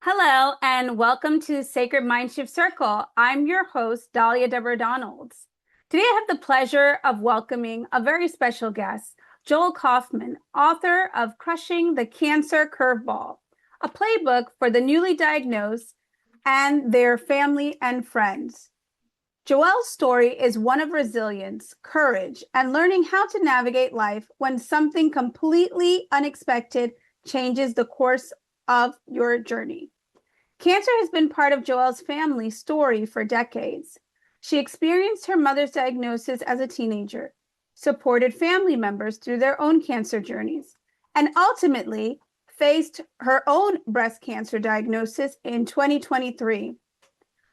Hello, and welcome to Sacred Mindshift Circle. I'm your host, Dahlia Deborah Donalds. Today, I have the pleasure of welcoming a very special guest, Joelle Kaufman, author of Crushing the Cancer Curveball, a playbook for the newly diagnosed and their family and friends. Joelle's story is one of resilience, courage, and learning how to navigate life when something completely unexpected changes the course of your journey. Cancer has been part of Joelle's family story for decades. She experienced her mother's diagnosis as a teenager, supported family members through their own cancer journeys, and ultimately faced her own breast cancer diagnosis in 2023.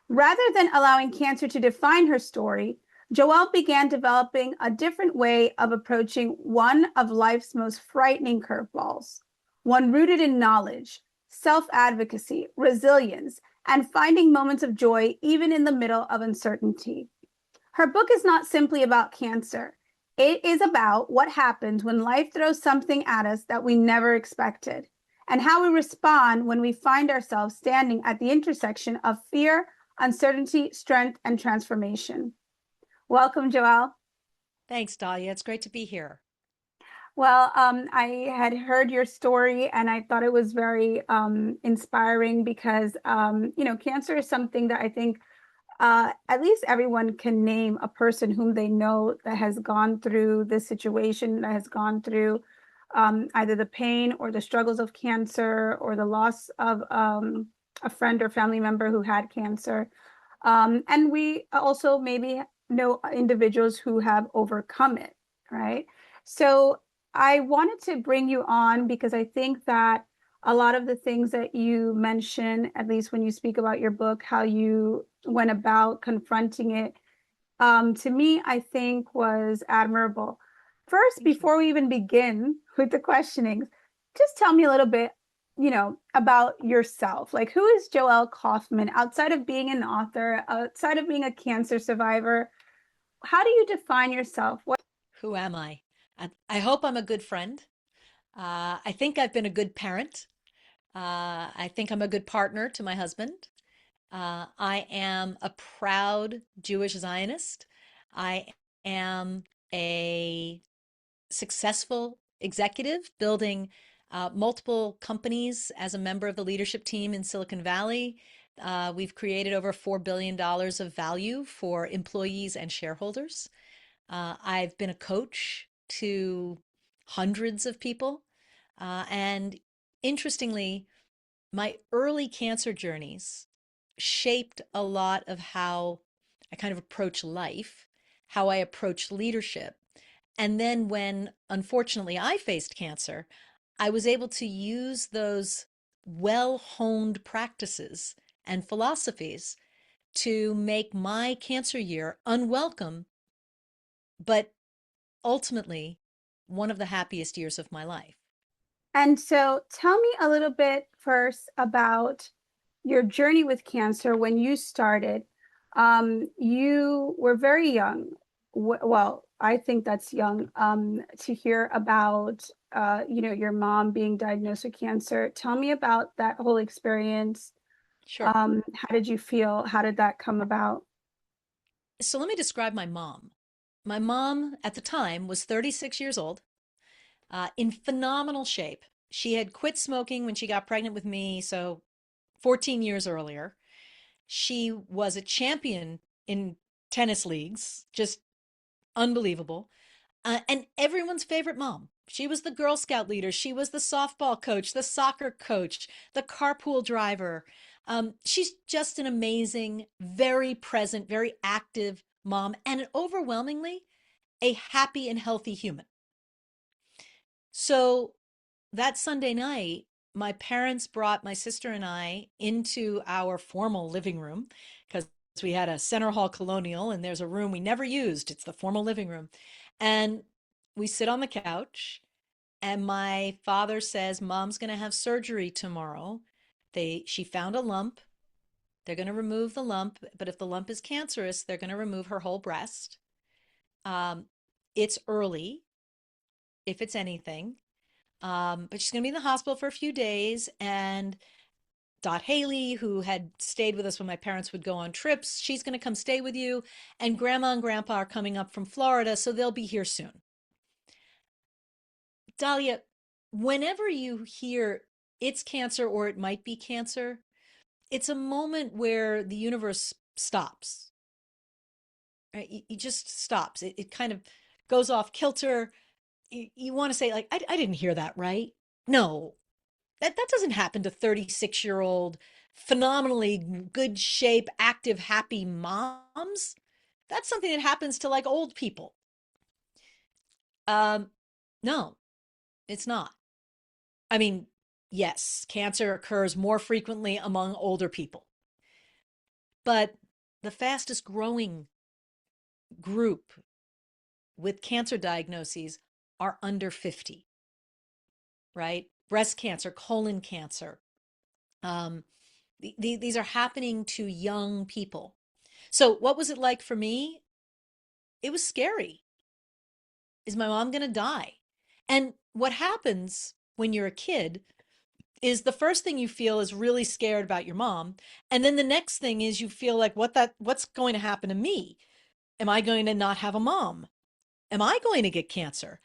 Rather than allowing cancer to define her story, Joelle began developing a different way of approaching one of life's most frightening curveballs, one rooted in knowledge, self-advocacy, resilience, and finding moments of joy even in the middle of uncertainty. Her book is not simply about cancer. It is about what happens when life throws something at us that we never expected, and how we respond when we find ourselves standing at the intersection of fear, uncertainty, strength, and transformation. Welcome, Joelle. Thanks, Dahlia. It's great to be here. Well, I had heard your story and I thought it was very inspiring because, cancer is something that I think at least everyone can name a person whom they know that has gone through this situation, that has gone through either the pain or the struggles of cancer or the loss of a friend or family member who had cancer. And we also maybe know individuals who have overcome it, right? So I wanted to bring you on because I think that a lot of the things that you mention, at least when you speak about your book, how you went about confronting it, to me, I think was admirable. First, Thank you. before we even begin with the questionings, just tell me a little bit, about yourself. Like, who is Joelle Kaufman outside of being an author, outside of being a cancer survivor? How do you define yourself? What? Who am I? I hope I'm a good friend. I think I've been a good parent. I think I'm a good partner to my husband. I am a proud Jewish Zionist. I am a successful executive building multiple companies as a member of the leadership team in Silicon Valley. We've created over $4 billion of value for employees and shareholders. I've been a coach to hundreds of people. And interestingly, my early cancer journeys shaped a lot of how I kind of approach life, how I approach leadership. And then when unfortunately I faced cancer, I was able to use those well honed practices and philosophies to make my cancer year unwelcome, but ultimately one of the happiest years of my life. And so tell me a little bit first about your journey with cancer when you started. You were very young. Well, I think that's young to hear about, your mom being diagnosed with cancer. Tell me about that whole experience. Sure. How did you feel? How did that come about? So let me describe my mom. My mom at the time was 36 years old, in phenomenal shape. She had quit smoking when she got pregnant with me, so 14 years earlier. She was a champion in tennis leagues, just unbelievable. And everyone's favorite mom. She was the Girl Scout leader. She was the softball coach, the soccer coach, the carpool driver. She's just an amazing, very present, very active mom, and overwhelmingly a happy and healthy human. So that Sunday night, my parents brought my sister and I into our formal living room because we had a center hall colonial and there's a room we never used. It's the formal living room. And we sit on the couch and my father says, Mom's going to have surgery tomorrow. She found a lump. They're going to remove the lump, but if the lump is cancerous, they're going to remove her whole breast. Um, it's early, if it's anything. But she's going to be in the hospital for a few days. And Dot Haley, who had stayed with us when my parents would go on trips, she's going to come stay with you. And grandma and grandpa are coming up from Florida, so they'll be here soon. Dahlia, whenever you hear it's cancer or it might be cancer, it's a moment where the universe stops. Right? It just stops. It kind of goes off kilter. You want to say, like, I didn't hear that right. No, that doesn't happen to 36-year-old, phenomenally good shape, active, happy moms. That's something that happens to like old people. Um, no, it's not. I mean, yes, cancer occurs more frequently among older people, but the fastest growing group with cancer diagnoses are under 50, right? Breast cancer, colon cancer. Um, these are happening to young people. So, what was it like for me? It was scary. Is my mom going to die? And what happens when you're a kid is the first thing you feel is really scared about your mom, and then the next thing is you feel like what's going to happen to me? Am I going to not have a mom? Am I going to get cancer?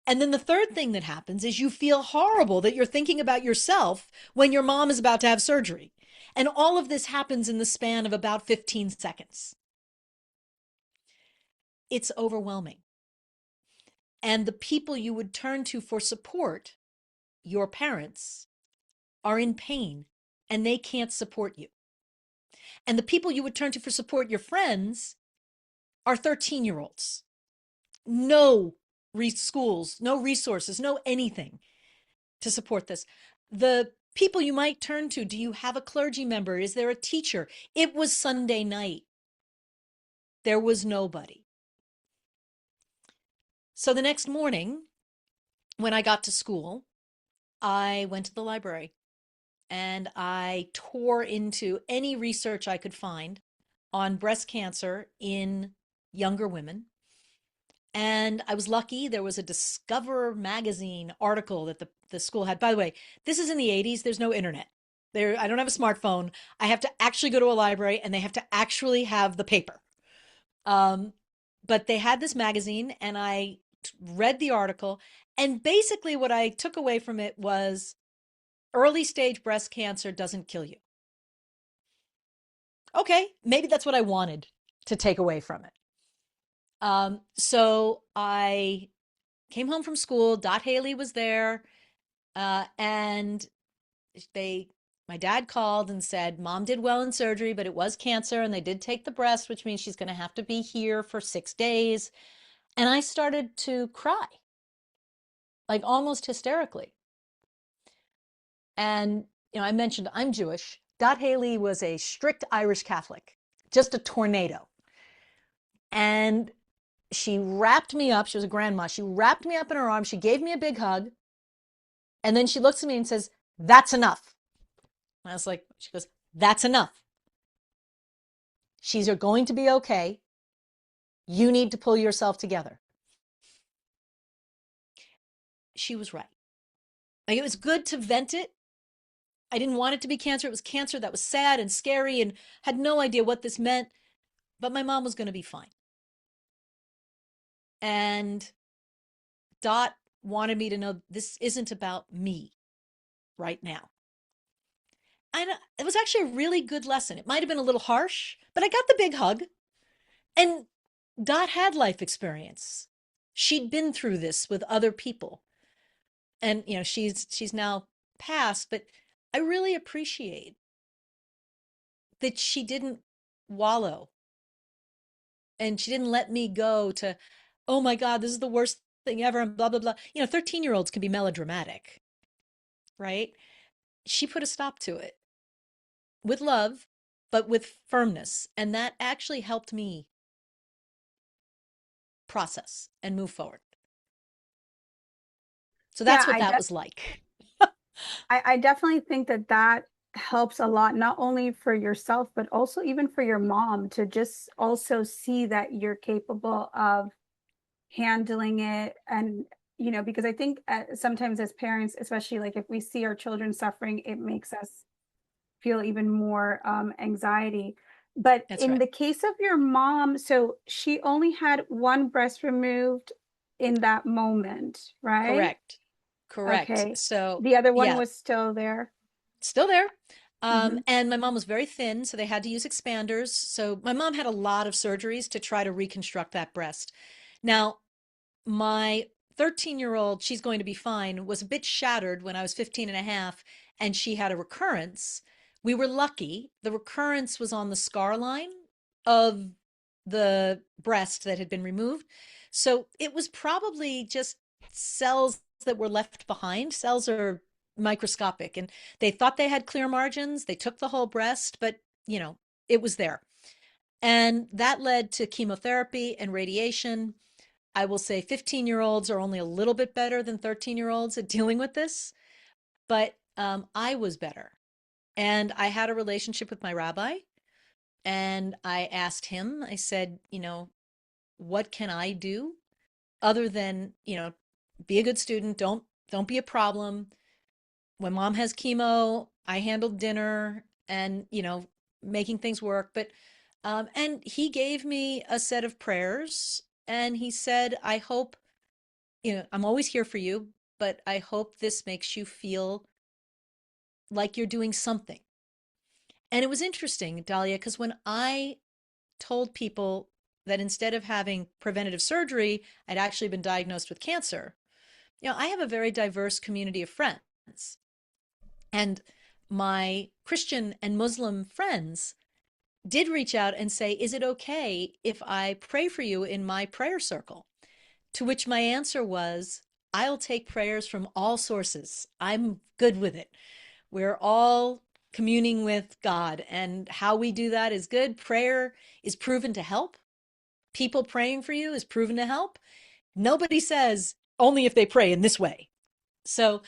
And then the third thing that happens is you feel horrible that you're thinking about yourself when your mom is about to have surgery. And all of this happens in the span of about 15 seconds. It's overwhelming. And the people you would turn to for support, your parents, are in pain and they can't support you. And the people you would turn to for support, your friends, are 13-year-olds. No schools, no resources, no anything to support this. The people you might turn to, do you have a clergy member? Is there a teacher? It was Sunday night. There was nobody. So the next morning, when I got to school, I went to the library and I tore into any research I could find on breast cancer in younger women. And I was lucky. There was a Discover magazine article that the school had. By the way, this is in the 80s. There's no internet. I don't have a smartphone. I have to actually go to a library and they have to actually have the paper. Um, but they had this magazine and I read the article. And basically, what I took away from it was early stage breast cancer doesn't kill you. Okay, maybe that's what I wanted to take away from it. So I came home from school. Dot Haley was there, and they, my dad called and said, "Mom did well in surgery, but it was cancer, and they did take the breast, which means she's going to have to be here for 6 days." And I started to cry, like almost hysterically. And I mentioned I'm Jewish. Dot Haley was a strict Irish Catholic, just a tornado. And she wrapped me up. She was a grandma. She wrapped me up in her arms. She gave me a big hug. And then she looks at me and says, "That's enough." And I was like, she goes, "That's enough. She's going to be okay. You need to pull yourself together." She was right. Like, it was good to vent it. I didn't want it to be cancer. It was cancer that was sad and scary and had no idea what this meant. But my mom was going to be fine. And Dot wanted me to know this isn't about me right now. And it was actually a really good lesson. It might have been a little harsh, but I got the big hug. And Dot had life experience. She'd been through this with other people. And she's now passed, but I really appreciate that she didn't wallow and she didn't let me go to, "Oh my God, this is the worst thing ever," and blah, blah, blah. 13-year-olds can be melodramatic, right? She put a stop to it with love, but with firmness. And that actually helped me process and move forward. So Yeah, that's what that was like. I definitely think that that helps a lot, not only for yourself, but also even for your mom to just also see that you're capable of handling it. And, because I think sometimes as parents, especially like if we see our children suffering, it makes us feel even more anxiety. But That's in right. the case of your mom, so she only had one breast removed in that moment, right? Correct. Correct. Okay. So, The other one yeah, was still there. still there. Hmm. And my mom was very thin, so they had to use expanders. So my mom had a lot of surgeries to try to reconstruct that breast. Now, my 13-year-old, she's going to be fine, was a bit shattered when I was 15 and a half, and she had a recurrence. We were lucky. The recurrence was on the scar line of the breast that had been removed. So it was probably just cells that were left behind. Cells are microscopic, and they thought they had clear margins. They took the whole breast, but it was there. And that led to chemotherapy and radiation. I will say 15-year-olds are only a little bit better than 13-year-olds at dealing with this, but I was better. And I had a relationship with my rabbi, and I asked him, I said, what can I do other than, be a good student, don't be a problem. When mom has chemo, I handled dinner and, making things work. But and he gave me a set of prayers, and he said, I hope, I'm always here for you, but I hope this makes you feel like you're doing something. And it was interesting, Dahlia, because when I told people that instead of having preventative surgery, I'd actually been diagnosed with cancer, I have a very diverse community of friends. And my Christian and Muslim friends did reach out and say, is it okay if I pray for you in my prayer circle? To which my answer was, I'll take prayers from all sources. I'm good with it. We're all communing with God, and how we do that is good. Prayer is proven to help. People praying for you is proven to help. Nobody says only if they pray in this way. So,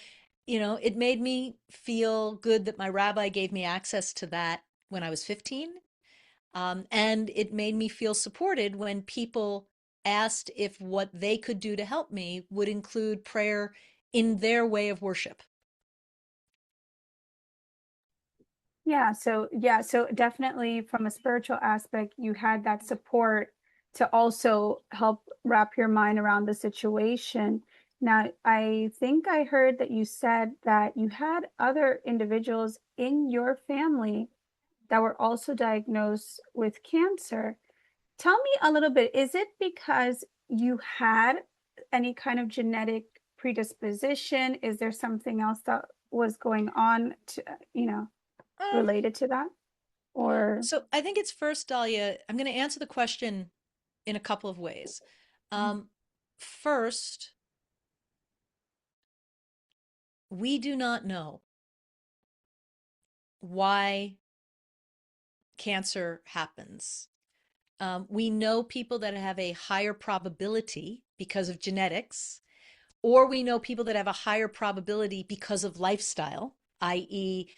it made me feel good that my rabbi gave me access to that when I was 15. And it made me feel supported when people asked if what they could do to help me would include prayer in their way of worship. So definitely from a spiritual aspect, you had that support to also help wrap your mind around the situation. Now, I think I heard that you said that you had other individuals in your family that were also diagnosed with cancer. Tell me a little bit, is it because you had any kind of genetic predisposition? Is there something else that was going on to, you know, Um, related to that? Or, so I think it's first, Dahlia, I'm going to answer the question in a couple of ways. Um, First, we do not know why cancer happens. We know people that have a higher probability because of genetics, or we know people that have a higher probability because of lifestyle, i.e.,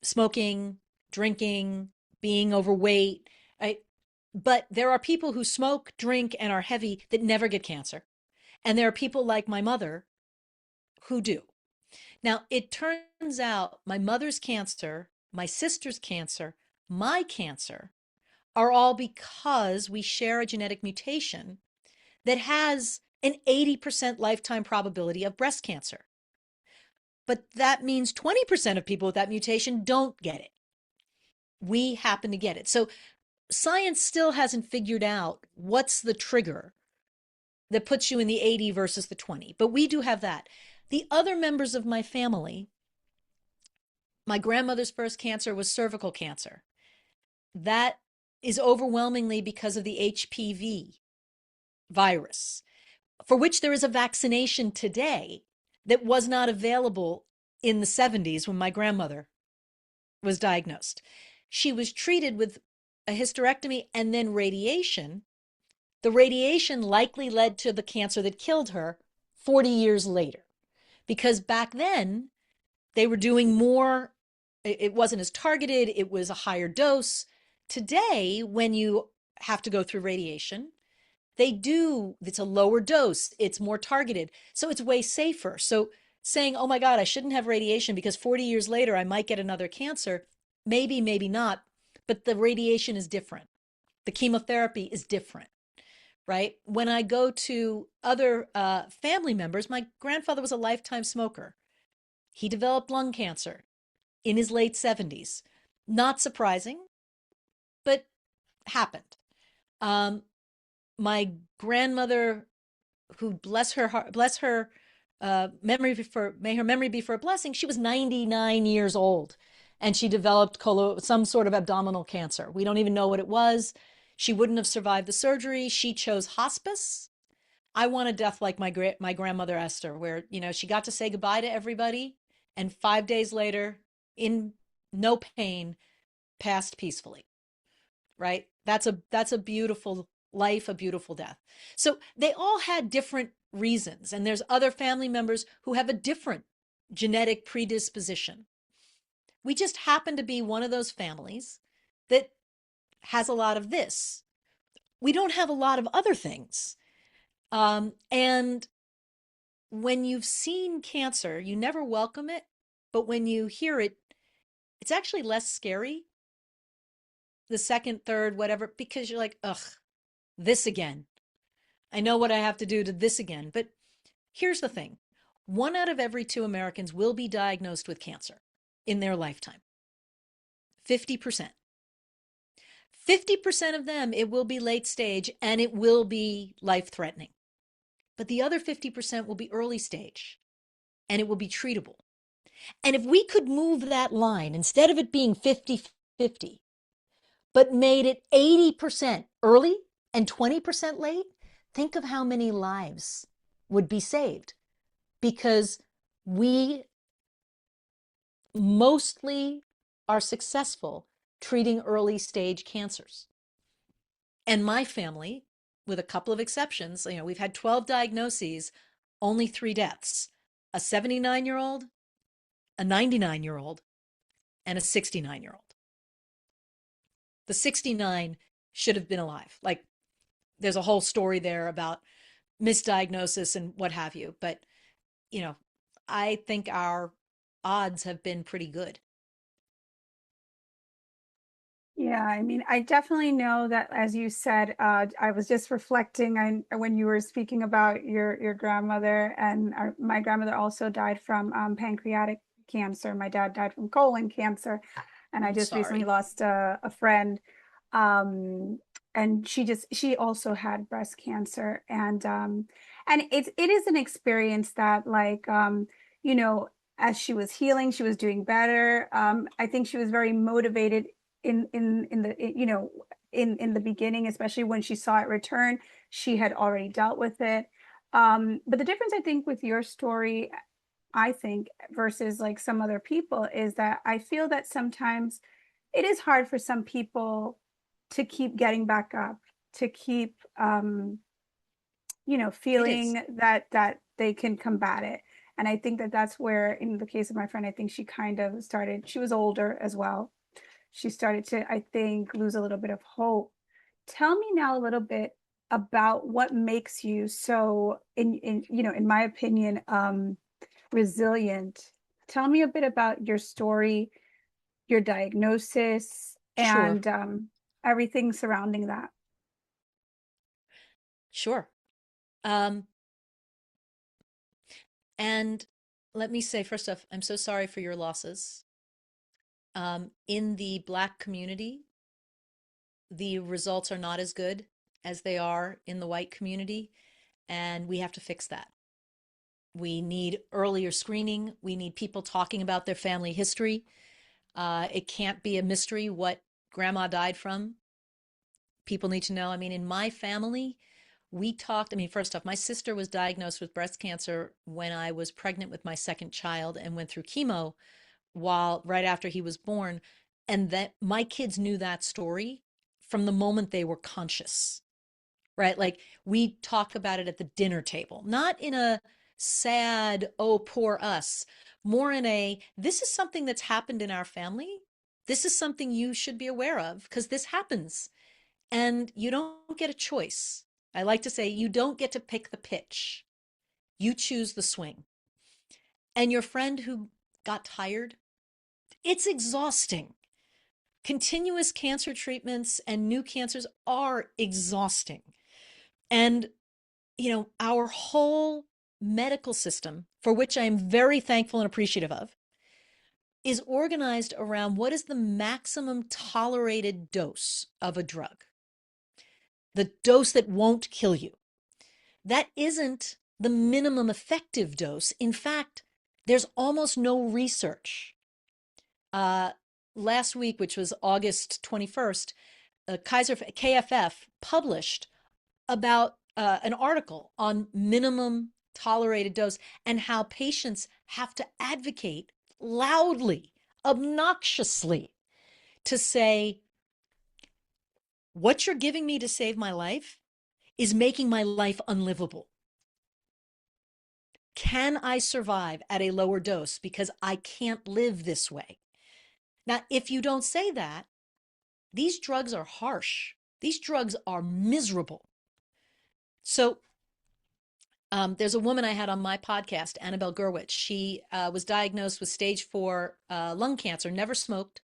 smoking, drinking, being overweight. Right? But there are people who smoke, drink, and are heavy that never get cancer. And there are people like my mother who do. Now, it turns out my mother's cancer, my sister's cancer, my cancer are all because we share a genetic mutation that has an 80% lifetime probability of breast cancer. But that means 20% of people with that mutation don't get it. We happen to get it. So science still hasn't figured out what's the trigger that puts you in the 80 versus the 20, but we do have that. The other members of my family, my grandmother's first cancer was cervical cancer. That is overwhelmingly because of the HPV virus, for which there is a vaccination today that was not available in the 70s when my grandmother was diagnosed. She was treated with a hysterectomy and then radiation. The radiation likely led to the cancer that killed her 40 years later, because back then they were doing more. It wasn't as targeted, it was a higher dose. Today, when you have to go through radiation, it's a lower dose, it's more targeted. So it's way safer. So saying, oh my God, I shouldn't have radiation because 40 years later I might get another cancer, Maybe, maybe not, but the radiation is different. The chemotherapy is different, right? When I go to other family members, my grandfather was a lifetime smoker. He developed lung cancer in his late 70s. Not surprising, but happened. Um, my grandmother, who bless her heart, bless her memory for may her memory be for a blessing, she was 99 years old and she developed some sort of abdominal cancer. We don't even know what it was. She wouldn't have survived the surgery. She chose hospice. I want a death like my grandmother Esther, where she got to say goodbye to everybody, and 5 days later, in no pain, passed peacefully. Right? That's a beautiful life, a beautiful death. So they all had different reasons, and there's other family members who have a different genetic predisposition. We just happen to be one of those families that has a lot of this. We don't have a lot of other things. And when you've seen cancer, you never welcome it, but when you hear it, it's actually less scary the second, third, whatever, because you're like, ugh, this again. I know what I have to do to this again. But here's the thing: one out of every two Americans will be diagnosed with cancer in their lifetime. 50%. 50% of them, it will be late stage and it will be life threatening. But the other 50% will be early stage and it will be treatable. And if we could move that line, instead of it being 50-50, but made it 80% early and 20% late, think of how many lives would be saved, because we mostly are successful treating early stage cancers. And my family, with a couple of exceptions, we've had 12 diagnoses, only 3 deaths: a 79-year-old, a 99-year-old, and a 69-year-old. The 69 should have been alive. Like, there's a whole story there about misdiagnosis and what have you. But, you know, I think our odds have been pretty good. Yeah, I mean, I definitely know that, as you said, I was just reflecting on when you were speaking about your grandmother, and my grandmother also died from pancreatic cancer. My dad died from colon cancer, and I I'm just recently sorry. lost a friend, um, and she also had breast cancer, and it is an experience that, like, you know, as she was healing, she was doing better. I think she was very motivated in the in the beginning, especially when she saw it return. She had already dealt with it. But the difference, I think, with your story, I think, versus like some other people, is that I feel that sometimes it is hard for some people to keep getting back up, to keep It is. feeling that they can combat it. And I think that that's where, in the case of my friend, I think she kind of started, she was older as well, she started to, I think, lose a little bit of hope. Tell me now a little bit about what makes you so, in my opinion, resilient. Tell me a bit about your story, your diagnosis, Sure. and everything surrounding that. Sure. Um, and let me say, first off, I'm so sorry for your losses. In the Black community, the results are not as good as they are in the white community, and we have to fix that. We need earlier screening. We need people talking about their family history. It can't be a mystery what grandma died from. People need to know. I mean, in my family, we talked. I mean, first off, my sister was diagnosed with breast cancer when I was pregnant with my second child and went through chemo while right after he was born. And that my kids knew that story from the moment they were conscious, right? Like, we talk about it at the dinner table, not in a sad, oh, poor us, more in a, this is something that's happened in our family. This is something you should be aware of because this happens and you don't get a choice. I like to say you don't get to pick the pitch. You choose the swing. And your friend who got tired, it's exhausting. Continuous cancer treatments and new cancers are exhausting. And, our whole medical system, for which I am very thankful and appreciative of, is organized around what is the maximum tolerated dose of a drug, the dose that won't kill you. That isn't the minimum effective dose. In fact, there's almost no research. Uh, Last week, which was August 21st, Kaiser KFF published about an article on minimum tolerated dose and how patients have to advocate loudly, obnoxiously, to say, what you're giving me to save my life is making my life unlivable. Can I survive at a lower dose because I can't live this way? Now, if you don't say that, these drugs are harsh. These drugs are miserable. So there's a woman I had on my podcast, Annabelle Gurwitch. She was diagnosed with stage 4 lung cancer, never smoked.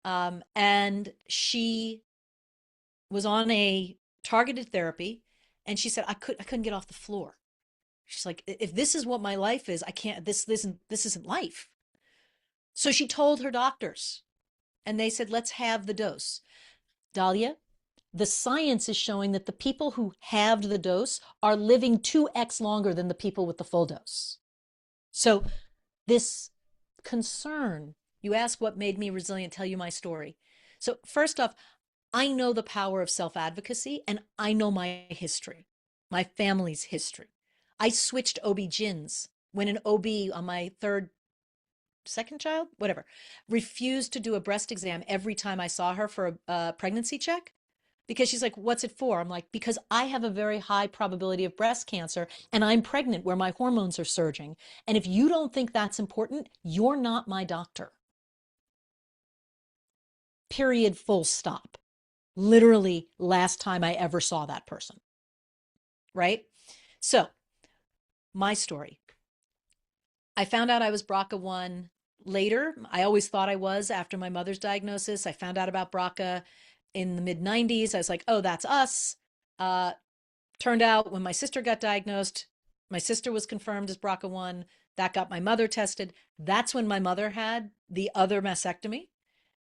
And she was on a targeted therapy. And she said, I couldn't get off the floor. She's like, if this is what my life is, I can't, this isn't life. So she told her doctors, and they said, let's have the dose. Dahlia, the science is showing that the people who halved the dose are living 2x longer than the people with the full dose. So this concern, you ask what made me resilient, tell you my story. So first off, I know the power of self-advocacy, and I know my history, my family's history. I switched OB-GYNs when an OB on my second child, whatever, refused to do a breast exam every time I saw her for a pregnancy check, because she's like, what's it for? I'm like, because I have a very high probability of breast cancer and I'm pregnant where my hormones are surging. And if you don't think that's important, you're not my doctor. Period, full stop. Literally last time I ever saw that person. Right? So, my story. I found out I was BRCA1 later. I always thought I was after my mother's diagnosis. I found out about BRCA in the mid 90s. I was like, oh, that's us. Uh, Turned out when my sister got diagnosed, my sister was confirmed as BRCA1. That got my mother tested. That's when my mother had the other mastectomy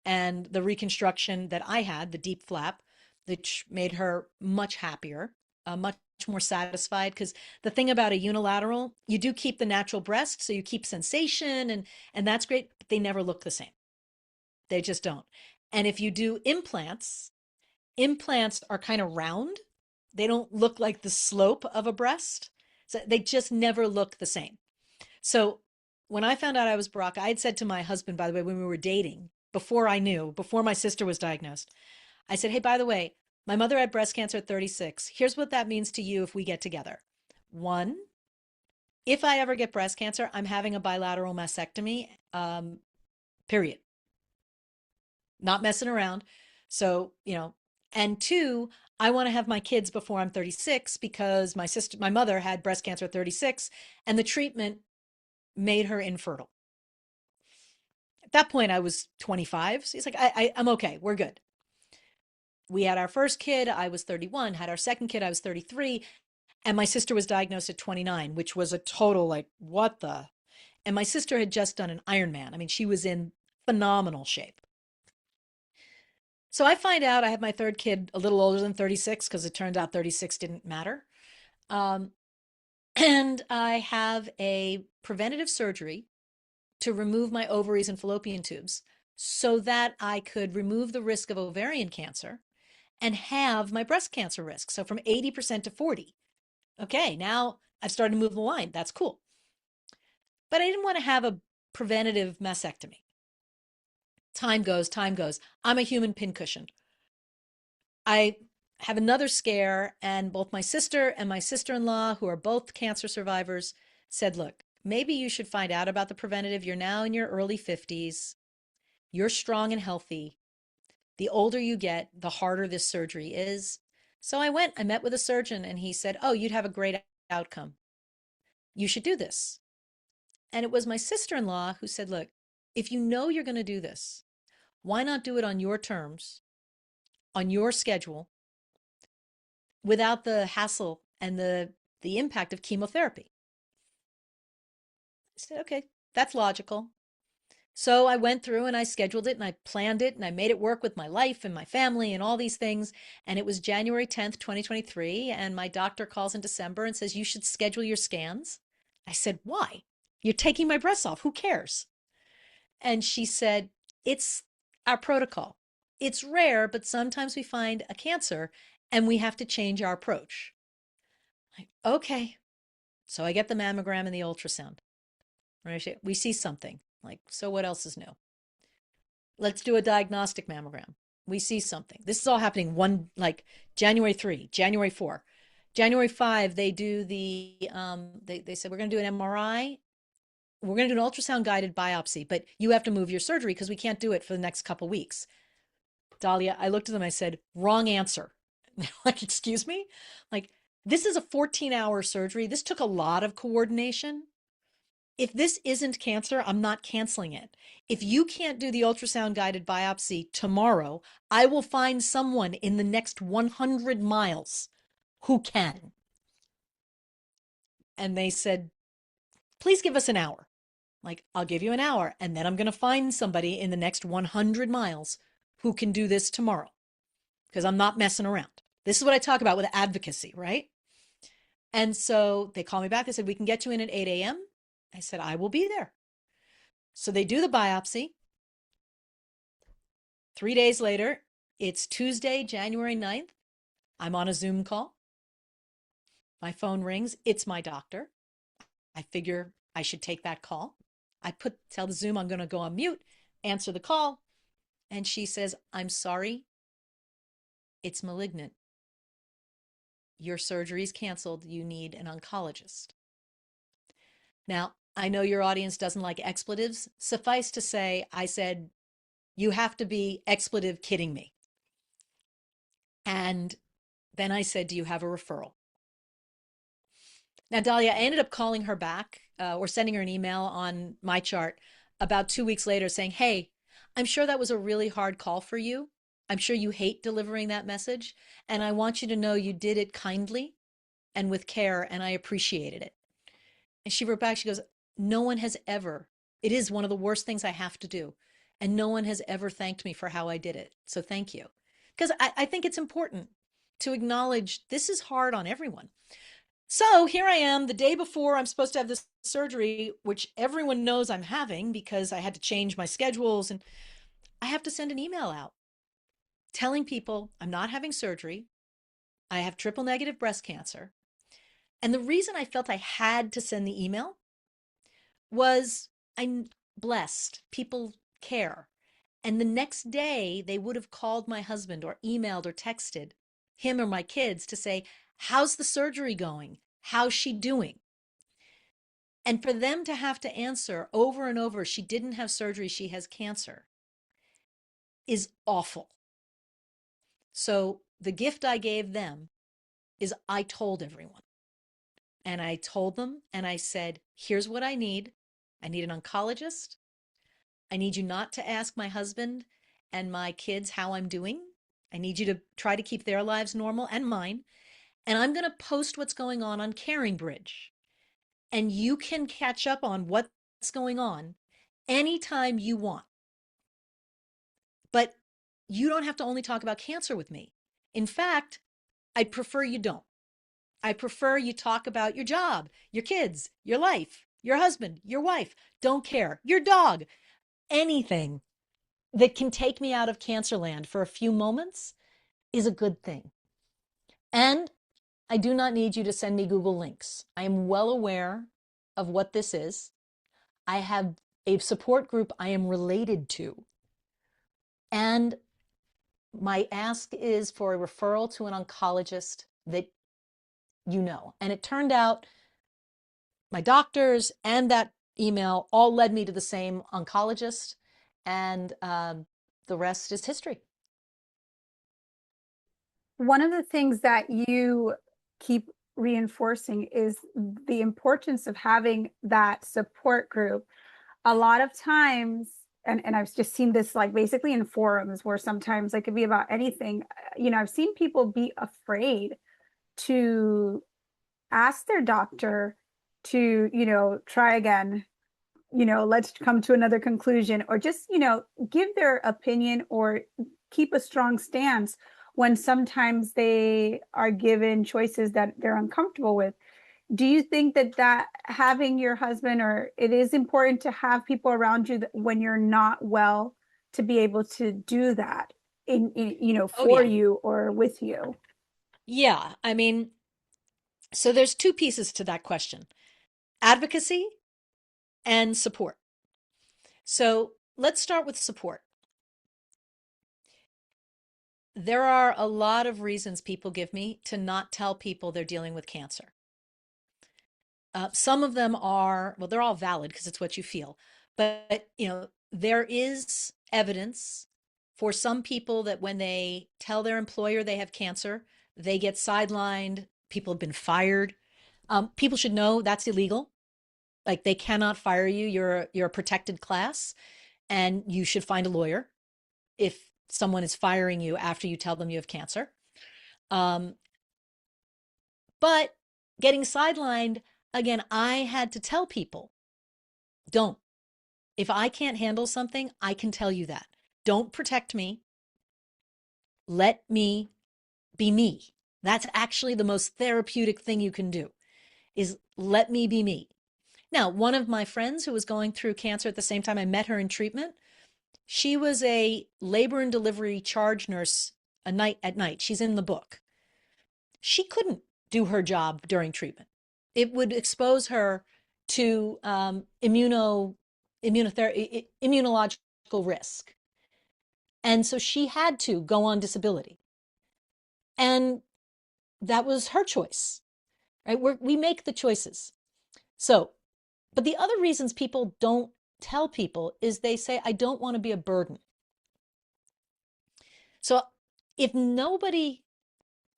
and the reconstruction that I had, the deep flap, which made her much happier, much more satisfied. Because the thing about a unilateral, you do keep the natural breast, so you keep sensation, and that's great, but they never look the same. They just don't. And if you do implants, implants are kind of round. They don't look like the slope of a breast. So they just never look the same. So when I found out I was BRCA, I had said to my husband, by the way, when we were dating, before my sister was diagnosed, I said, hey, by the way, my mother had breast cancer at 36. Here's what that means to you if we get together. One, if I ever get breast cancer, I'm having a bilateral mastectomy, period. Not messing around. So, and two, I want to have my kids before I'm 36 because my mother had breast cancer at 36 and the treatment made her infertile. At that point, I was 25. So he's like, I'm okay. We're good. We had our first kid. I was 31, had our second kid. I was 33. And my sister was diagnosed at 29, which was a total like, what the? And my sister had just done an Ironman. I mean, she was in phenomenal shape. So I find out I have my third kid a little older than 36 because it turns out 36 didn't matter. Um, and I have a preventative surgery to remove my ovaries and fallopian tubes so that I could remove the risk of ovarian cancer and have my breast cancer risk. So from 80% to 40. Okay, now I've started to move the line. That's cool. But I didn't want to have a preventative mastectomy. Time goes, time goes. I'm a human pincushion. I have another scare, and both my sister and my sister-in-law, who are both cancer survivors, said, look, maybe you should find out about the preventative. You're now in your early 50s. You're strong and healthy. The older you get, the harder this surgery is. So I met with a surgeon, and he said, oh, you'd have a great outcome. You should do this. And it was my sister-in-law who said, look, if you know you're going to do this, Why not do it on your terms, on your schedule, without the hassle and the impact of chemotherapy? I said, okay, that's logical. So I went through and I scheduled it and I planned it and I made it work with my life and my family and all these things. And it was January 10th, 2023. And my doctor calls in December and says, you should schedule your scans. I said, why? You're taking my breasts off. Who cares? And she said, it's our protocol. It's rare, but sometimes we find a cancer and we have to change our approach. Like, okay. So I get the mammogram and the ultrasound. Right? We see something. Like, so what else is new? Let's do a diagnostic mammogram. We see something. This is all happening like January 3, January 4. January 5, they do they said, we're going to do an MRI. We're going to do an ultrasound guided biopsy, but you have to move your surgery because we can't do it for the next couple weeks. Dahlia, I looked at them, I said, wrong answer. Like, excuse me? Like, this is a 14-hour surgery. This took a lot of coordination. If this isn't cancer, I'm not canceling it. If you can't do the ultrasound guided biopsy tomorrow, I will find someone in the next 100 miles who can. And they said, please give us an hour. Like, I'll give you an hour, and then I'm going to find somebody in the next 100 miles who can do this tomorrow because I'm not messing around. This is what I talk about with advocacy, right? And so they call me back. They said, we can get you in at 8 a.m. I said, I will be there. So they do the biopsy. 3 days later, it's Tuesday, January 9th. I'm on a Zoom call. My phone rings. It's my doctor. I figure I should take that call. Tell the Zoom I'm going to go on mute, answer the call. And she says, I'm sorry. It's malignant. Your surgery is canceled. You need an oncologist. Now, I know your audience doesn't like expletives. Suffice to say, I said, you have to be expletive kidding me. And then I said, do you have a referral? Now, Dahlia, I ended up calling her back or sending her an email on my chart about 2 weeks later saying, hey, I'm sure that was a really hard call for you. I'm sure you hate delivering that message. And I want you to know you did it kindly and with care, and I appreciated it. And she wrote back, she goes, no one has ever, it is one of the worst things I have to do. And no one has ever thanked me for how I did it. So thank you. Because I think it's important to acknowledge this is hard on everyone. So here I am the day before I'm supposed to have this surgery, which everyone knows I'm having because I had to change my schedules. And I have to send an email out telling people I'm not having surgery. I have triple negative breast cancer. And the reason I felt I had to send the email was I'm blessed. People care. And the next day, they would have called my husband or emailed or texted him or my kids to say, how's the surgery going? How's she doing? And for them to have to answer over and over, she didn't have surgery, she has cancer, is awful. So the gift I gave them is I told everyone. And I told them and I said, here's what I need. I need an oncologist. I need you not to ask my husband and my kids how I'm doing. I need you to try to keep their lives normal and mine. And I'm going to post what's going on Caring Bridge. And you can catch up on what's going on anytime you want. But you don't have to only talk about cancer with me. In fact, I'd prefer you don't. I prefer you talk about your job, your kids, your life, your husband, your wife, don't care, your dog, anything that can take me out of cancer land for a few moments is a good thing. And I do not need you to send me Google links. I am well aware of what this is. I have a support group I am related to. And my ask is for a referral to an oncologist that you know. And it turned out my doctors and that email all led me to the same oncologist. And the rest is history. One of the things that you keep reinforcing is the importance of having that support group. A lot of times and I've just seen this like basically in forums where sometimes it could be about anything. I've seen people be afraid to ask their doctor to, try again, let's come to another conclusion, or just, give their opinion or keep a strong stance when sometimes they are given choices that they're uncomfortable with. Do you think that having your husband, or it is important to have people around you that when you're not well to be able to do that Oh, for yeah. you or with you? Yeah. I mean, so there's two pieces to that question: advocacy and support. So let's start with support. There are a lot of reasons people give me to not tell people they're dealing with cancer. Some of them are, well, they're all valid because it's what you feel. But, there is evidence for some people that when they tell their employer they have cancer, they get sidelined. People have been fired. People should know that's illegal. Like they cannot fire you. You're a protected class, and you should find a lawyer if someone is firing you after you tell them you have cancer. Um, but getting sidelined, again, I had to tell people, don't. If I can't handle something, I can tell you that. Don't protect me. Let me be me. That's actually the most therapeutic thing you can do, is let me be me. Now, one of my friends who was going through cancer at the same time, I met her in treatment. She was a labor and delivery charge nurse at night. She's in the book. She couldn't do her job during treatment. It would expose her to immunological risk. And so she had to go on disability. And that was her choice, right? We make the choices. So, but the other reasons people don't tell people is they say, I don't want to be a burden. So if nobody,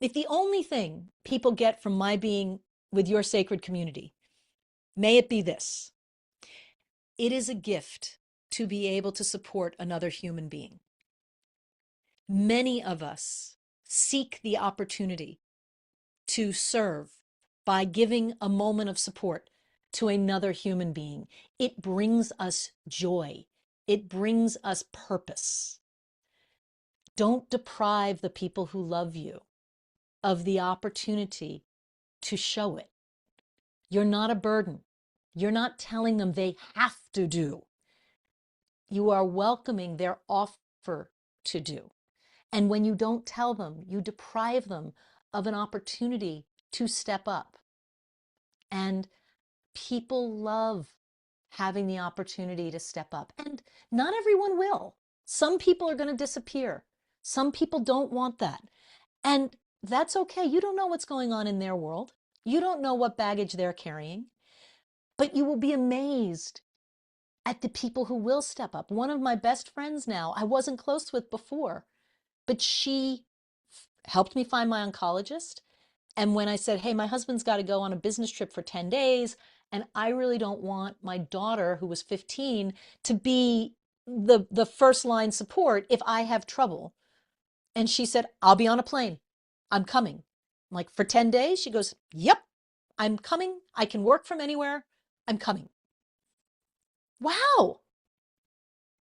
if the only thing people get from my being with your sacred community, may it be this: it is a gift to be able to support another human being. Many of us seek the opportunity to serve by giving a moment of support to another human being. It brings us joy. It brings us purpose. Don't deprive the people who love you of the opportunity to show it. You're not a burden. You're not telling them they have to do. You are welcoming their offer to do. And when you don't tell them, you deprive them of an opportunity to step up. And people love having the opportunity to step up. And not everyone will. Some people are going to disappear. Some people don't want that. And that's okay. You don't know what's going on in their world. You don't know what baggage they're carrying. But you will be amazed at the people who will step up. One of my best friends now, I wasn't close with before, but she helped me find my oncologist. And when I said, hey, my husband's got to go on a business trip for 10 days, and I really don't want my daughter, who was 15, to be the first line support if I have trouble. And she said, I'll be on a plane. I'm coming. I'm like, for 10 days? She goes, yep, I'm coming. I can work from anywhere. I'm coming. Wow.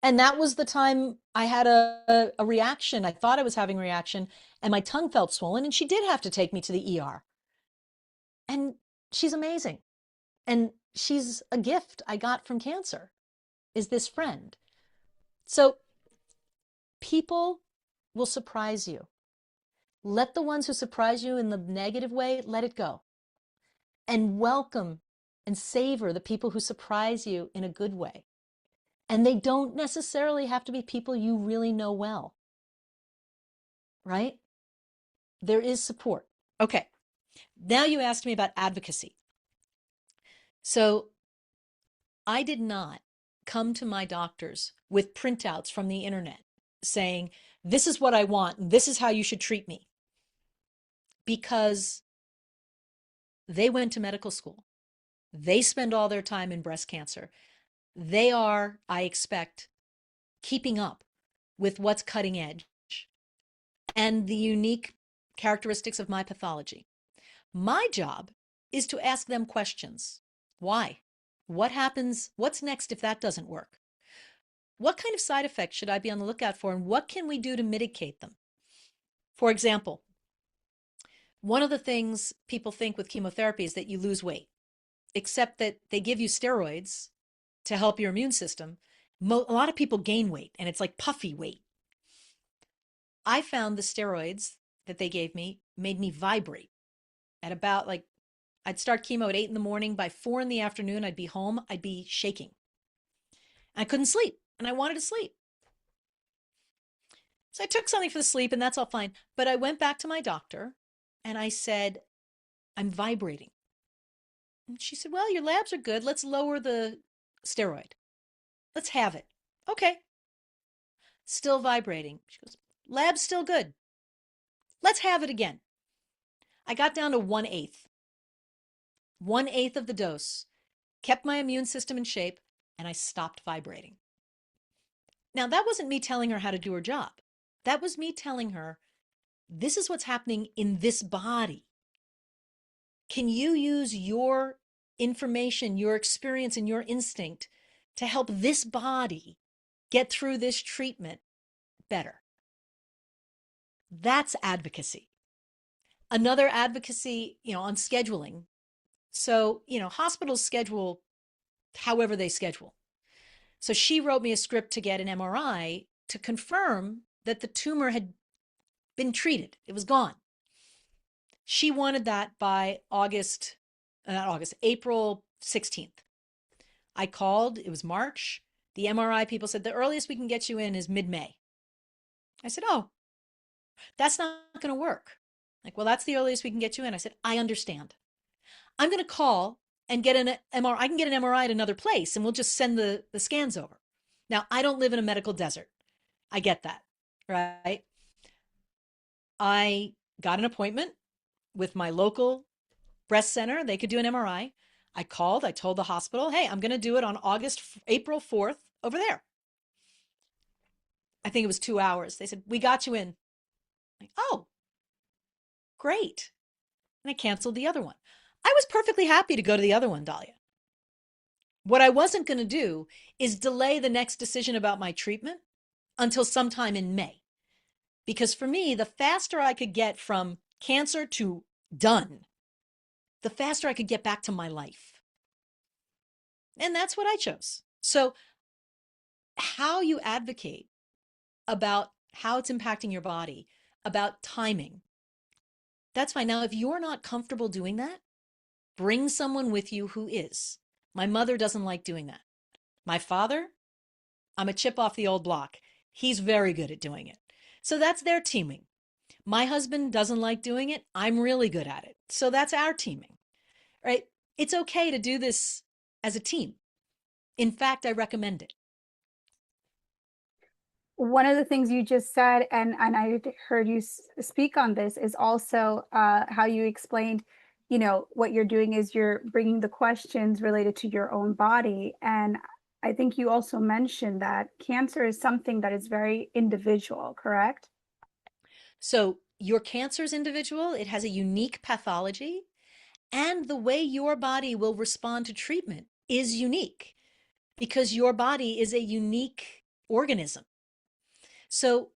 And that was the time I had a reaction. I thought I was having a reaction, and my tongue felt swollen, and she did have to take me to the ER. And she's amazing. And she's a gift I got from cancer, is this friend. So people will surprise you. Let the ones who surprise you in the negative way, let it go. And welcome and savor the people who surprise you in a good way. And they don't necessarily have to be people you really know well, right? There is support. Okay. Now you asked me about advocacy. So I did not come to my doctors with printouts from the internet saying, this is what I want, and this is how you should treat me. Because they went to medical school. They spend all their time in breast cancer. They are, I expect, keeping up with what's cutting edge and the unique characteristics of my pathology. My job is to ask them questions. Why? What happens? What's next if that doesn't work? What kind of side effects should I be on the lookout for, and what can we do to mitigate them? For example, one of the things people think with chemotherapy is that you lose weight, except that they give you steroids to help your immune system. A lot of people gain weight, and it's like puffy weight. I found the steroids that they gave me made me vibrate at about like I'd start chemo at 8 in the morning. By 4 in the afternoon, I'd be home. I'd be shaking. I couldn't sleep, and I wanted to sleep. So I took something for the sleep, and that's all fine. But I went back to my doctor, and I said, I'm vibrating. And she said, well, your labs are good. Let's lower the steroid. Let's have it. Okay. Still vibrating. She goes, lab's still good. Let's have it again. I got down to 1/8. 1/8 of the dose, kept my immune system in shape, and I stopped vibrating. Now, that wasn't me telling her how to do her job. That was me telling her, this is what's happening in this body. Can you use your information, your experience, and your instinct to help this body get through this treatment better? That's advocacy. Another advocacy, on scheduling. So, hospitals schedule however they schedule. So she wrote me a script to get an MRI to confirm that the tumor had been treated. It was gone. She wanted that by April 16th. I called, it was March. The MRI people said the earliest we can get you in is mid-May. I said, oh, that's not going to work. Like, well, that's the earliest we can get you in. I said, I understand. I'm going to call and get an MRI. I can get an MRI at another place, and we'll just send the scans over. Now, I don't live in a medical desert. I get that, right? I got an appointment with my local breast center. They could do an MRI. I called. I told the hospital, hey, I'm going to do it on April 4th over there. I think it was 2 hours. They said, we got you in. Like, oh, great. And I canceled the other one. I was perfectly happy to go to the other one, Dahlia. What I wasn't going to do is delay the next decision about my treatment until sometime in May. Because for me, the faster I could get from cancer to done, the faster I could get back to my life. And that's what I chose. So, how you advocate about how it's impacting your body, about timing, that's fine. Now, if you're not comfortable doing that, bring someone with you who is. My mother doesn't like doing that. My father, I'm a chip off the old block. He's very good at doing it. So that's their teaming. My husband doesn't like doing it. I'm really good at it. So that's our teaming, right? It's okay to do this as a team. In fact, I recommend it. One of the things you just said, and I heard you speak on this, is also how you explained, what you're doing is you're bringing the questions related to your own body. And I think you also mentioned that cancer is something that is very individual, correct? So your cancer is individual. It has a unique pathology, and the way your body will respond to treatment is unique because your body is a unique organism. So,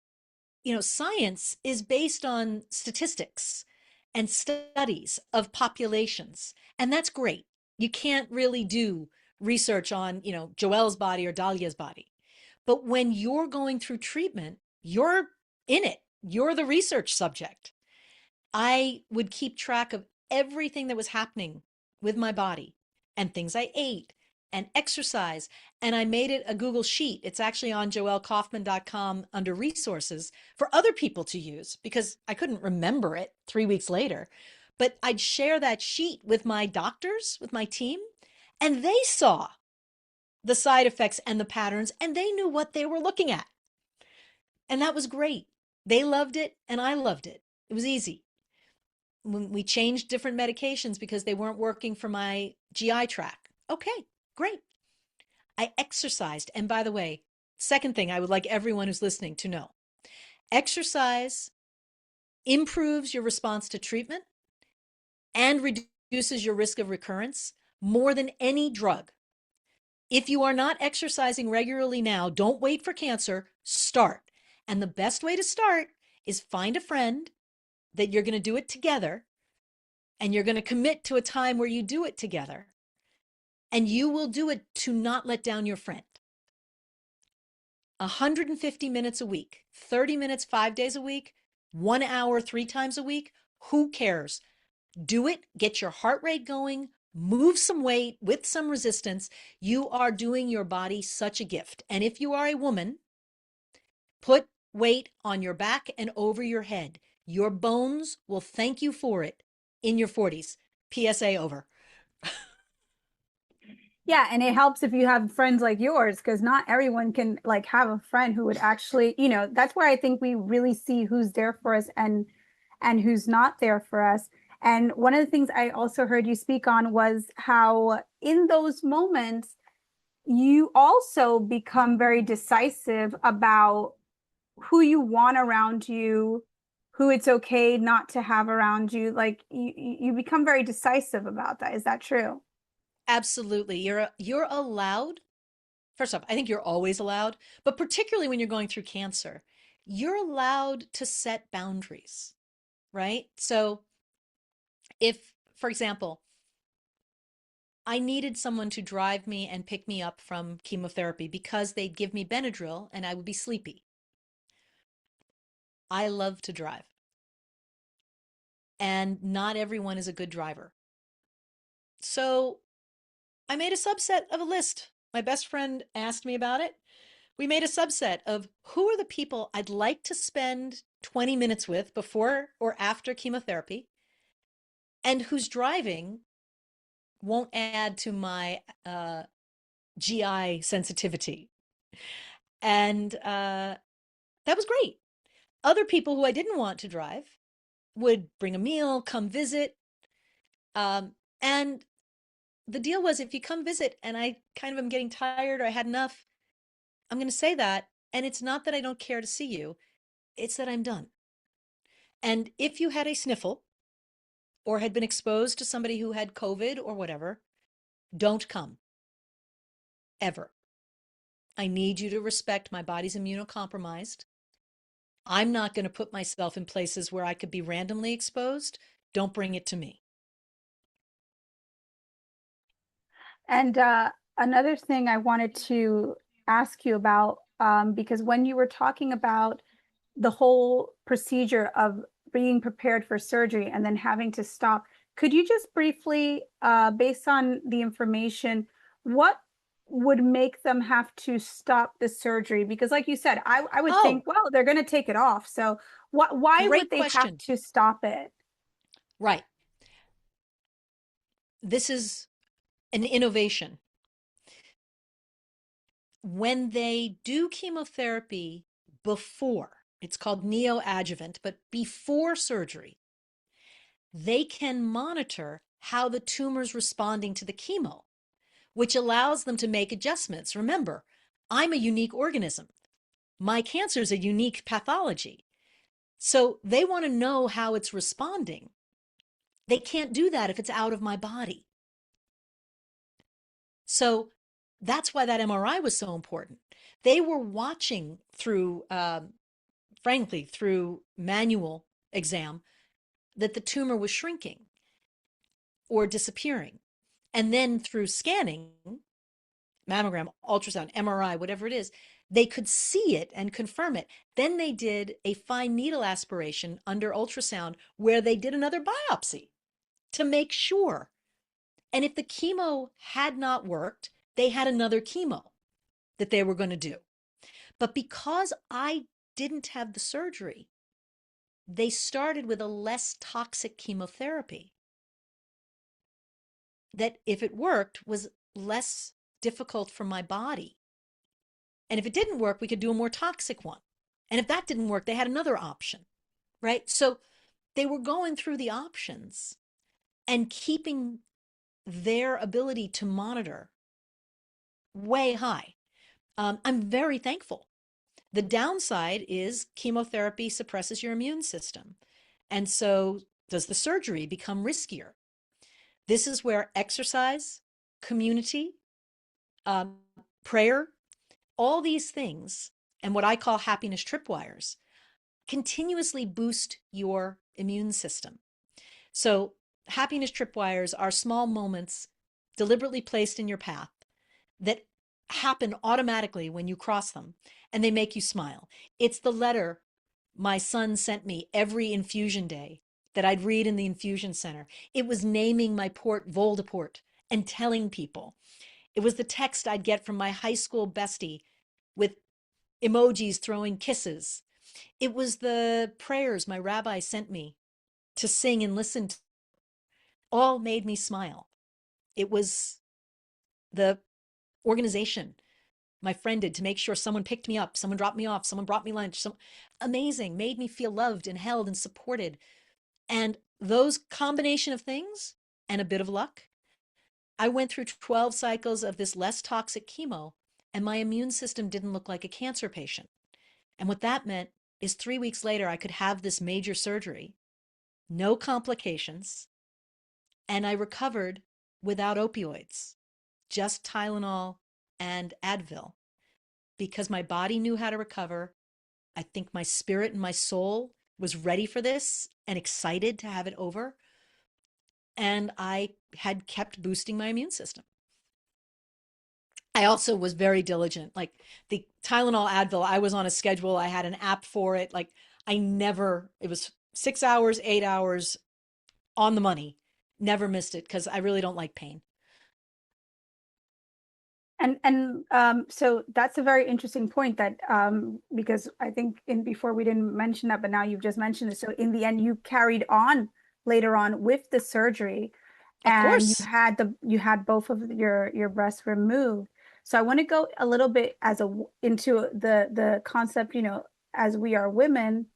science is based on statistics and studies of populations, and that's great. You can't really do research on, Joelle's body or Dahlia's body. But when you're going through treatment, you're in it. You're the research subject. I would keep track of everything that was happening with my body and things I ate and exercise. And I made it a Google Sheet. It's actually on joellekaufman.com under resources for other people to use because I couldn't remember it 3 weeks later. But I'd share that sheet with my doctors, with my team, and they saw the side effects and the patterns, and they knew what they were looking at. And that was great. They loved it, and I loved it. It was easy. When we changed different medications because they weren't working for my GI tract. Okay, great. I exercised. And by the way, Second thing I would like everyone who's listening to know, exercise improves your response to treatment and reduces your risk of recurrence more than any drug. If you are not exercising regularly now, don't wait for cancer, start. And the best way to start is find a friend that you're going to do it together, and you're going to commit to a time where you do it together, and you will do it to not let down your friend. 150 minutes a week, 30 minutes 5 days a week, 1 hour 3 times a week. Who cares? Do it, get your heart rate going, move some weight with some resistance. You are doing your body such a gift. And if you are a woman, put weight on your back and over your head. Your bones will thank you for it in your 40s. PSA over. Yeah, and it helps if you have friends like yours, because not everyone can like have a friend who would actually, that's where I think we really see who's there for us and who's not there for us. And one of the things I also heard you speak on was how in those moments you also become very decisive about who you want around you, who it's okay not to have around you. Like you become very decisive about that. Is that true? Absolutely. You're allowed. First off, I think you're always allowed, but particularly when you're going through cancer, you're allowed to set boundaries, right? So if, for example, I needed someone to drive me and pick me up from chemotherapy because they'd give me Benadryl and I would be sleepy. I love to drive, and not everyone is a good driver. So I made a subset of a list. My best friend asked me about it. We made a subset of who are the people I'd like to spend 20 minutes with before or after chemotherapy, and whose driving won't add to my GI sensitivity. And that was great. Other people who I didn't want to drive would bring a meal, come visit. And the deal was, if you come visit and I kind of am getting tired or I had enough, I'm going to say that. And it's not that I don't care to see you, it's that I'm done. And if you had a sniffle or had been exposed to somebody who had COVID or whatever, don't come ever. I need you to respect my body's immunocompromised. I'm not going to put myself in places where I could be randomly exposed. Don't bring it to me. And another thing I wanted to ask you about, because when you were talking about the whole procedure of being prepared for surgery and then having to stop, could you just briefly, based on the information, what would make them have to stop the surgery? Because, like you said, I would think, Oh, well, they're going to take it off. So, why would great they have question. to stop it? Right. This is an innovation. When they do chemotherapy before, it's called neoadjuvant, but before surgery, they can monitor how the tumor's responding to the chemo, which allows them to make adjustments. Remember, I'm a unique organism. My cancer is a unique pathology. So they want to know how it's responding. They can't do that if it's out of my body. So that's why that MRI was so important. They were watching through, frankly, through manual exam, that the tumor was shrinking or disappearing. And then through scanning, mammogram, ultrasound, MRI, whatever it is, they could see it and confirm it. Then they did a fine needle aspiration under ultrasound where they did another biopsy to make sure. And if the chemo had not worked, they had another chemo that they were going to do. But because I didn't have the surgery, they started with a less toxic chemotherapy that, if it worked, was less difficult for my body. And if it didn't work, we could do a more toxic one. And if that didn't work, they had another option, right? So they were going through the options and keeping their ability to monitor way high. I'm very thankful. The downside is chemotherapy suppresses your immune system. And so does the surgery become riskier? This is where exercise, community, um, prayer, all these things, and what I call happiness tripwires, continuously boost your immune system. So, happiness tripwires are small moments deliberately placed in your path that happen automatically when you cross them, and they make you smile. It's the letter my son sent me every infusion day that I'd read in the infusion center. It was naming my port Voldeport and telling people. It was the text I'd get from my high school bestie with emojis throwing kisses. It was the prayers my rabbi sent me to sing and listen to, all made me smile. It was the organization my friend did to make sure someone picked me up, someone dropped me off, someone brought me lunch. Amazing, made me feel loved and held and supported. And those combination of things and a bit of luck, I went through 12 cycles of this less toxic chemo, and my immune system didn't look like a cancer patient. And what that meant is 3 weeks later, I could have this major surgery, no complications, and I recovered without opioids, just Tylenol and Advil, because my body knew how to recover. I think my spirit and my soul was ready for this and excited to have it over. And I had kept boosting my immune system. I also was very diligent. Like the Tylenol Advil, I was on a schedule. I had an app for it. Like I never, it was 6 hours, 8 hours on the money. Never missed it because I really don't like pain. And so that's a very interesting point that because I think in before we didn't mention that, but now you've just mentioned it. So in the end, you carried on later on with the surgery, Of and course, you had both of your breasts removed. So I want to go a little bit into the concept, as we are women,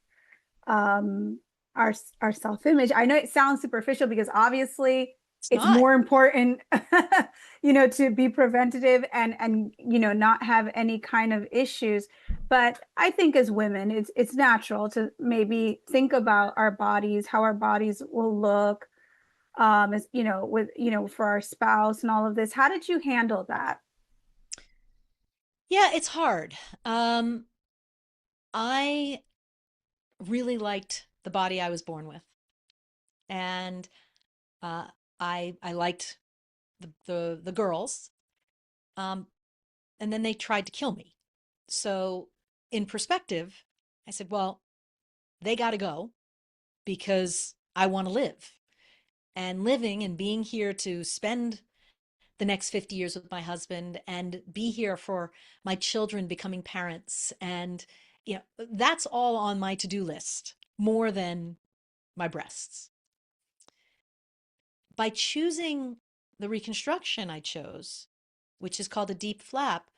um our our self-image. I know it sounds superficial because obviously it's it's not. more important to be preventative and not have any kind of issues. But I think as women, it's natural to maybe think about our bodies, how our bodies will look, as with for our spouse and all of this. How did you handle that? Yeah, it's hard. I really liked the body I was born with, and uh, I liked the girls, um, and then they tried to kill me. So, in perspective, I said, well, they got to go because I want to live. And living and being here to spend the next 50 years with my husband and be here for my children becoming parents. And, that's all on my to do list more than my breasts. By choosing the reconstruction I chose, which is called a deep flap,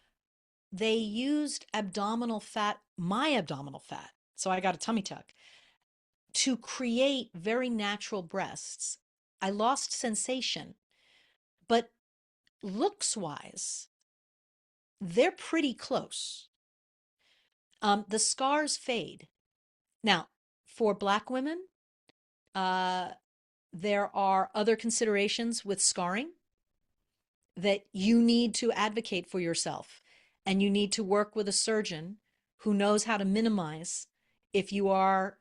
they used abdominal fat, my abdominal fat. So I got a tummy tuck to create very natural breasts. I lost sensation, but looks wise, they're pretty close. The scars fade. Now, for Black women, uh, there are other considerations with scarring that you need to advocate for yourself, and you need to work with a surgeon who knows how to minimize if you are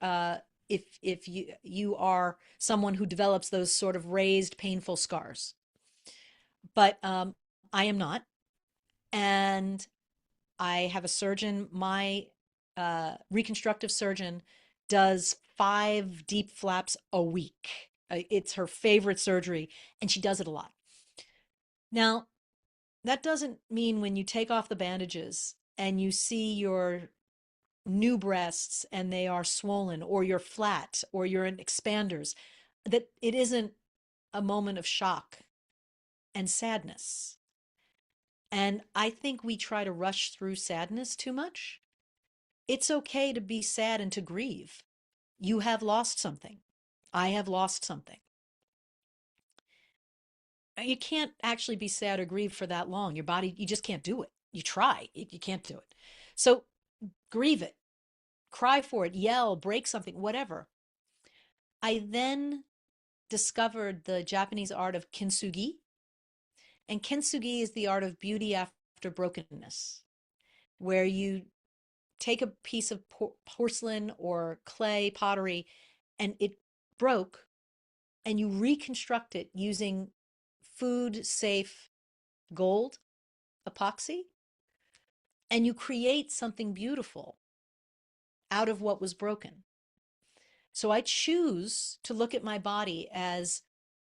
if you are someone who develops those sort of raised painful scars. But I am not, and I have a surgeon. My reconstructive surgeon does 5 deep flaps a week. It's her favorite surgery, and she does it a lot. Now, that doesn't mean when you take off the bandages and you see your new breasts and they are swollen or you're flat or you're in expanders, that it isn't a moment of shock and sadness. And I think we try to rush through sadness too much. It's okay to be sad and to grieve. You have lost something. I have lost something. You can't actually be sad or grieve for that long. Your body, you just can't do it. You try, you can't do it. So grieve it, cry for it, yell, break something, whatever. I then discovered the Japanese art of kintsugi. And kintsugi is the art of beauty after brokenness, where you take a piece of porcelain or clay pottery and it broke, and you reconstruct it using food safe gold epoxy, and you create something beautiful out of what was broken. So I choose to look at my body as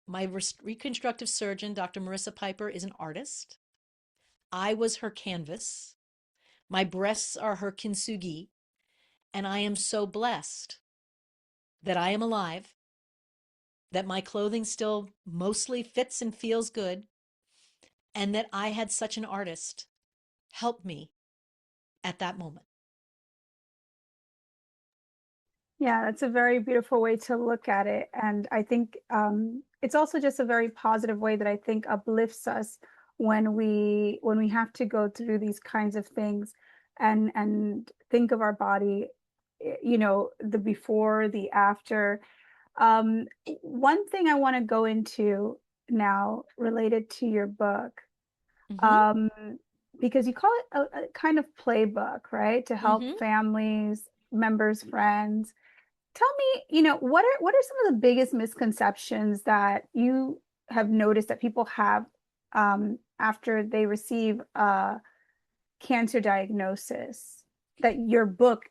my reconstructive surgeon, Dr. Marissa Piper, is an artist. I was her canvas. My breasts are her kintsugi. And I am so blessed that I am alive, that my clothing still mostly fits and feels good, and that I had such an artist help me at that moment. Yeah, that's a very beautiful way to look at it. And I think it's also just a very positive way that I think uplifts us when we have to go through these kinds of things and think of our body, you know, the before, the after. One thing I want to go into now related to your book, Mm-hmm. um, because you call it a kind of playbook, right? To help Mm-hmm. families, members, friends. Tell me, you know, what are some of the biggest misconceptions that you have noticed that people have after they receive a cancer diagnosis that your book,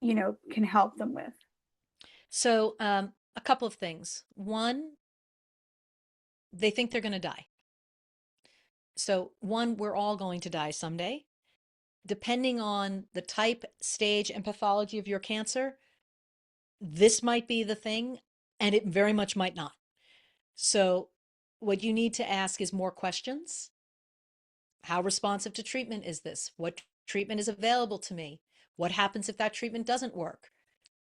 you know, can help them with? So, a couple of things. One, they think they're going to die. So, one, we're all going to die someday. Depending on the type, stage, and pathology of your cancer, this might be the thing, and it very much might not. So, what you need to ask is more questions. How responsive to treatment is this? What treatment is available to me? What happens if that treatment doesn't work?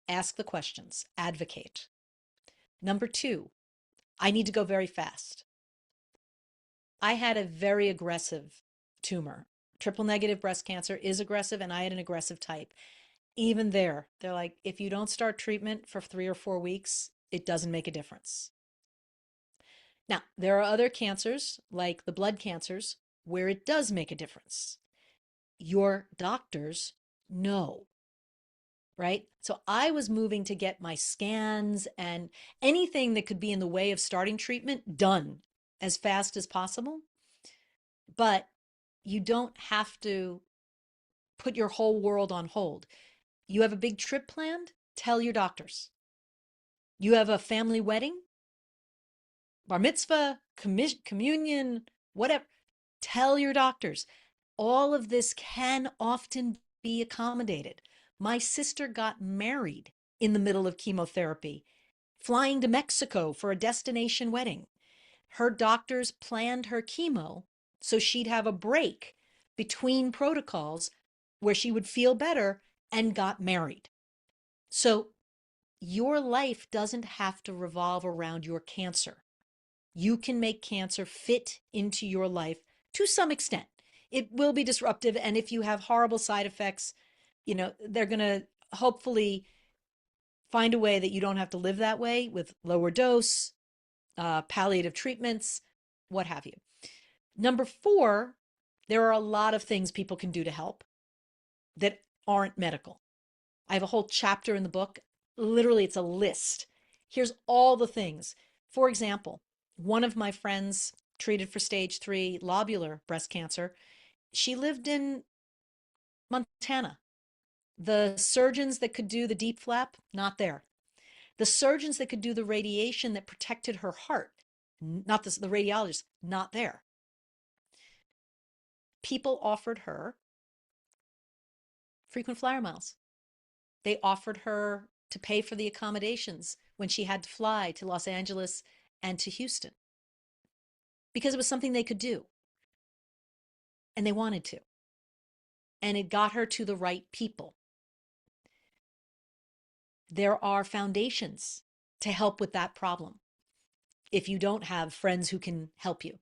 Ask the questions, advocate. Number two, I need to go very fast. I had a very aggressive tumor. Triple negative breast cancer is aggressive, and I had an aggressive type. Even there, they're like, if you don't start treatment for 3 or 4 weeks, it doesn't make a difference. Now, there are other cancers, like the blood cancers, where it does make a difference. Your doctors know, right? So I was moving to get my scans and anything that could be in the way of starting treatment done as fast as possible. But you don't have to put your whole world on hold. You have a big trip planned? Tell your doctors. You have a family wedding, bar mitzvah, communion, whatever. Tell your doctors. All of this can often be accommodated. My sister got married in the middle of chemotherapy, flying to Mexico for a destination wedding. Her doctors planned her chemo so she'd have a break between protocols where she would feel better and got married. So your life doesn't have to revolve around your cancer. You can make cancer fit into your life to some extent. It will be disruptive. And if you have horrible side effects, they're going to hopefully find a way that you don't have to live that way with lower dose, palliative treatments, what have you. Number four, there are a lot of things people can do to help that aren't medical. I have a whole chapter in the book. Literally, it's a list. Here's all the things. For example, one of my friends treated for stage 3 lobular breast cancer. She lived in Montana. The surgeons that could do the deep flap, not there. The surgeons that could do the radiation that protected her heart, not the radiologist, not there. People offered her frequent flyer miles. They offered her to pay for the accommodations when she had to fly to Los Angeles and to Houston because it was something they could do and they wanted to. And it got her to the right people. There are foundations to help with that problem if you don't have friends who can help you.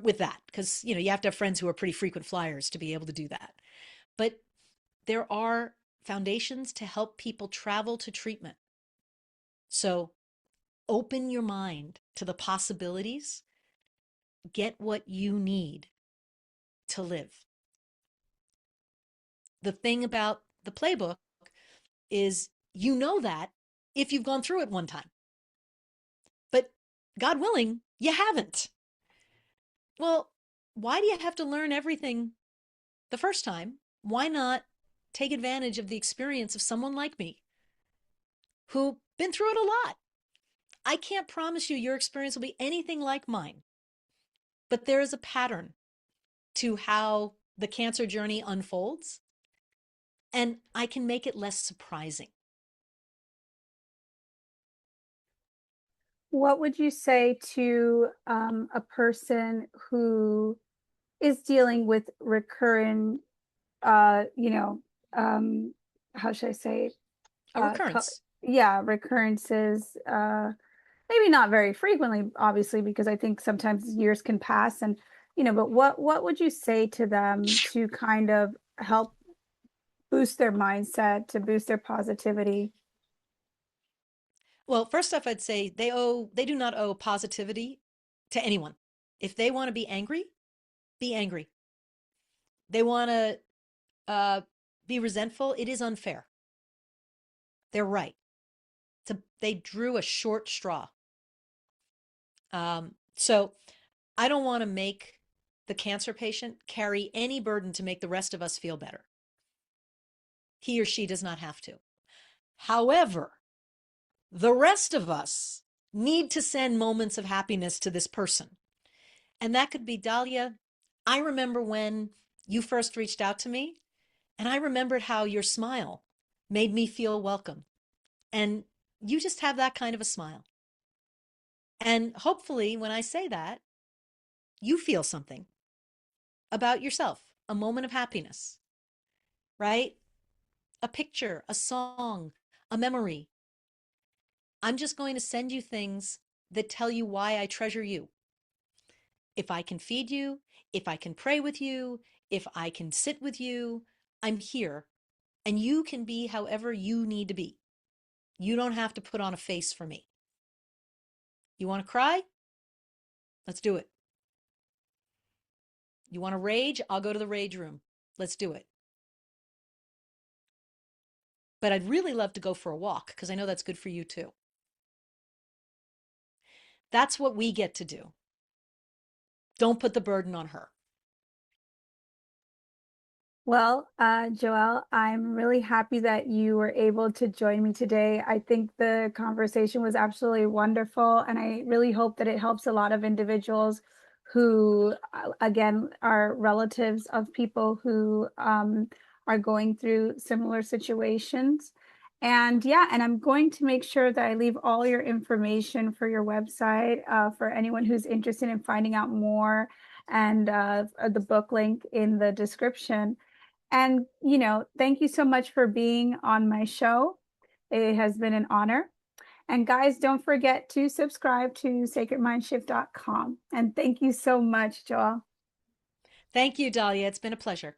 with that, because you have to have friends who are pretty frequent flyers to be able to do that. But there are foundations to help people travel to treatment. So open your mind to the possibilities, get what you need to live. The thing about the playbook is that if you've gone through it one time, but God willing, you haven't. Well, why do you have to learn everything the first time? Why not take advantage of the experience of someone like me who been through it a lot? I can't promise you your experience will be anything like mine, but there is a pattern to how the cancer journey unfolds, and I can make it less surprising. What would you say to a person who is dealing with recurrent, you know, how should I say, A recurrence. yeah, recurrences, maybe not very frequently, obviously, because I think sometimes years can pass and, but what would you say to them to kind of help boost their mindset, to boost their positivity? Well, first off, I'd say they do not owe positivity to anyone. If they want to be angry, be angry. They want to uh, be resentful. It is unfair. They're right. They drew a short straw. So I don't want to make the cancer patient carry any burden to make the rest of us feel better. He or she does not have to. However, the rest of us need to send moments of happiness to this person. And that could be, Dahlia, I remember when you first reached out to me, and I remembered how your smile made me feel welcome. And you just have that kind of a smile. And hopefully, when I say that, you feel something about yourself, a moment of happiness, right? A picture, a song, a memory. I'm just going to send you things that tell you why I treasure you. If I can feed you, if I can pray with you, if I can sit with you, I'm here. And you can be however you need to be. You don't have to put on a face for me. You want to cry? Let's do it. You want to rage? I'll go to the rage room. Let's do it. But I'd really love to go for a walk because I know that's good for you too. That's what we get to do. Don't put the burden on her. Well, Joelle, I'm really happy that you were able to join me today. I think the conversation was absolutely wonderful, and I really hope that it helps a lot of individuals who, again, are relatives of people who are going through similar situations. And yeah, and I'm going to make sure that I leave all your information for your website for anyone who's interested in finding out more, and the book link in the description. And, thank you so much for being on my show. It has been an honor. And guys, don't forget to subscribe to sacredmindshift.com. And thank you so much, Joelle. Thank you, Dahlia. It's been a pleasure.